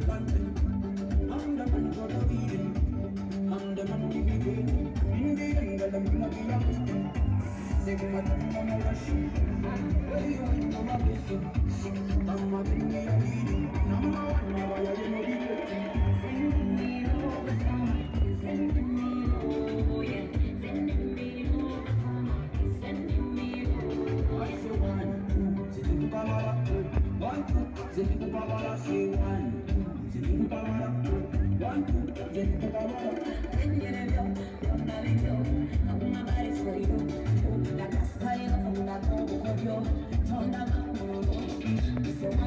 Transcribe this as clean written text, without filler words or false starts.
content. I'm the man for the weeding. I'm the man to be great. In the end, I'm gonna be a Muslim. Take my time, I'm a rushing. Where you want, I'm a blessing. I'm a bring me a leading. Number one, never you know be waiting. Sending me over summer, sending me over, yeah. Sending me over summer, sending me over. I say 1, 2, sending Kamara. 1, 2, sending Kamara. Say 1, 2, sending Kamara. 1, 2, sending Kamara. When you're not in yo, I'm my body for you. Like a style from that go, turn down.